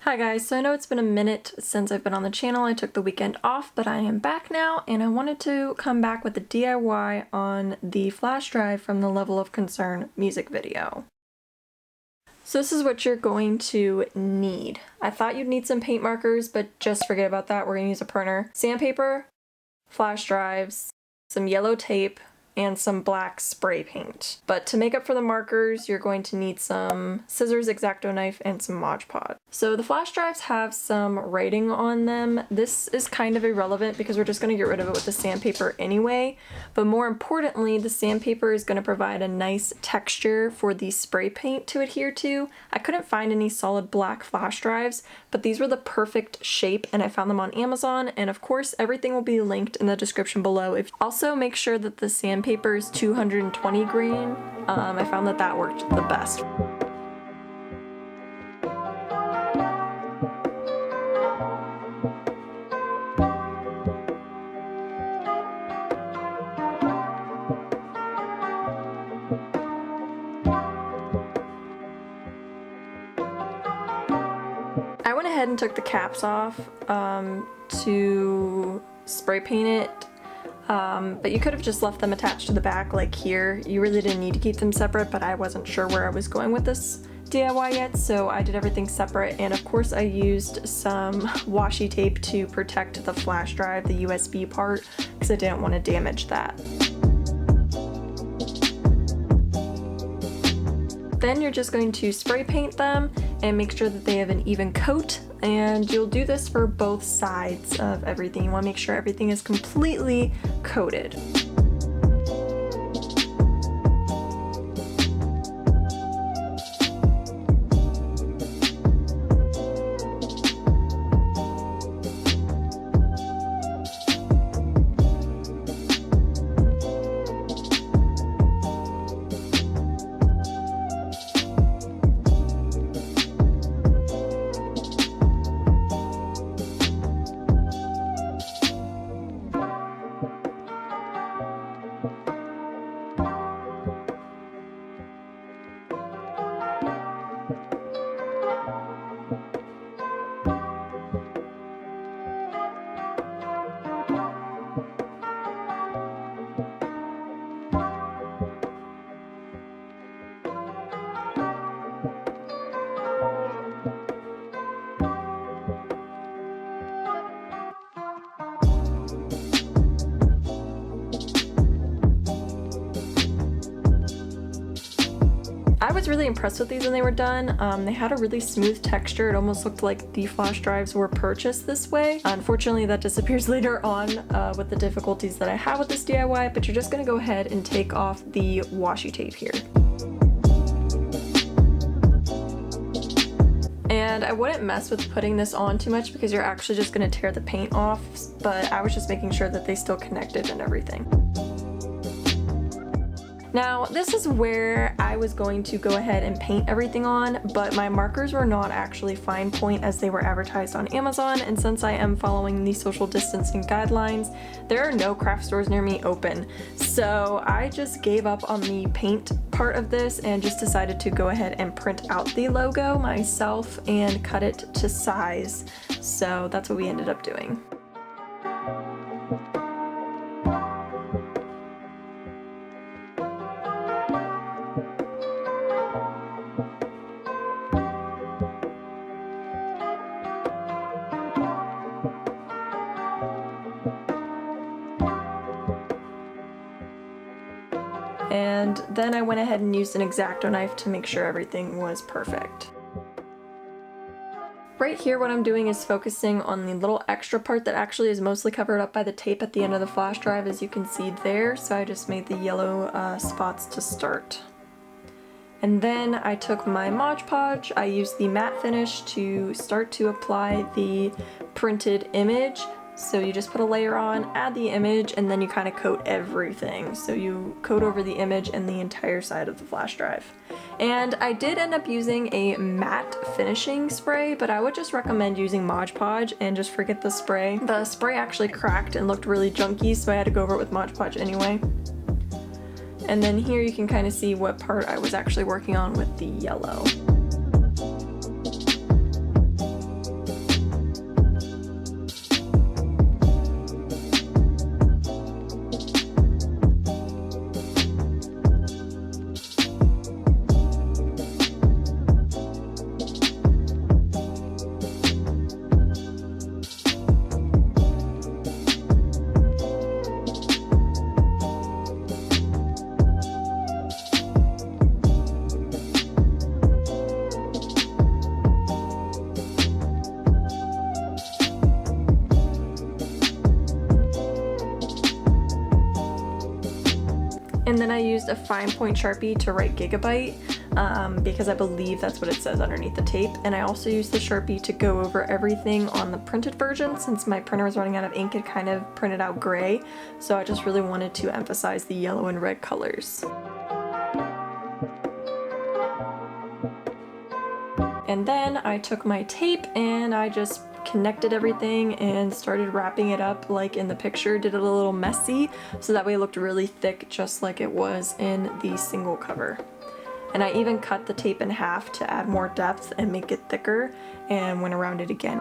Hi guys, so I know it's been a minute since I've been on the channel. I took the weekend off, but I am back now and I wanted to come back with a DIY on the flash drive from the Level of Concern music video. So this is what you're going to need. I thought you'd need some paint markers, but just forget about that. We're going to use a printer. Sandpaper, flash drives, some yellow tape, and some black spray paint. But to make up for the markers, you're going to need some scissors, X-Acto knife, and some Mod Podge. So the flash drives have some writing on them. This is kind of irrelevant because we're just going to get rid of it with the sandpaper anyway. But more importantly, the sandpaper is going to provide a nice texture for the spray paint to adhere to. I couldn't find any solid black flash drives, but these were the perfect shape and I found them on Amazon. And of course, everything will be linked in the description below. Also, make sure that the sandpaper is 220 grain. I found that worked the best. I went ahead and took the caps off to spray paint it. But you could have just left them attached to the back like here. You really didn't need to keep them separate, but I wasn't sure where I was going with this DIY yet, so I did everything separate. And of course I used some washi tape to protect the flash drive, the USB part, because I didn't want to damage that. Then you're just going to spray paint them and make sure that they have an even coat, and you'll do this for both sides of everything. You want to make sure everything is completely coated. I was really impressed with these when they were done. They had a really smooth texture. It almost looked like the flash drives were purchased this way. Unfortunately, that disappears later on with the difficulties that I have with this DIY, but you're just gonna go ahead and take off the washi tape here. And I wouldn't mess with putting this on too much because you're actually just gonna tear the paint off, but I was just making sure that they still connected and everything. Now, this is where I was going to go ahead and paint everything on, but my markers were not actually fine point as they were advertised on Amazon, and since I am following the social distancing guidelines, there are no craft stores near me open. So I just gave up on the paint part of this and just decided to go ahead and print out the logo myself and cut it to size. So that's what we ended up doing. And then I went ahead and used an X-Acto knife to make sure everything was perfect. Right here what I'm doing is focusing on the little extra part that actually is mostly covered up by the tape at the end of the flash drive, as you can see there, so I just made the yellow spots to start. And then I took my Mod Podge, I used the matte finish to start to apply the printed image. So you just put a layer on, add the image, and then you kind of coat everything. So you coat over the image and the entire side of the flash drive. And I did end up using a matte finishing spray, but I would just recommend using Mod Podge and just forget the spray. The spray actually cracked and looked really junky, so I had to go over it with Mod Podge anyway. And then here you can kind of see what part I was actually working on with the yellow. used a fine point Sharpie to write gigabyte because I believe that's what it says underneath the tape, and I also used the Sharpie to go over everything on the printed version since my printer was running out of ink. It kind of printed out gray, so I just really wanted to emphasize the yellow and red colors. And then I took my tape and I just connected everything and started wrapping it up like in the picture. Did it a little messy so that way it looked really thick, just like it was in the single cover. And I even cut the tape in half to add more depth and make it thicker, and went around it again.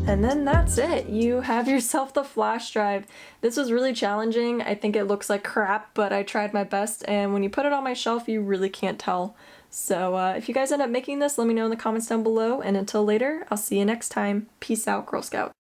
And then that's it. You have yourself the flash drive. This was really challenging. I think it looks like crap, but I tried my best, and when you put it on my shelf, you really can't tell. So if you guys end up making this, let me know in the comments down below, and until later, I'll see you next time. Peace out, Girl Scout.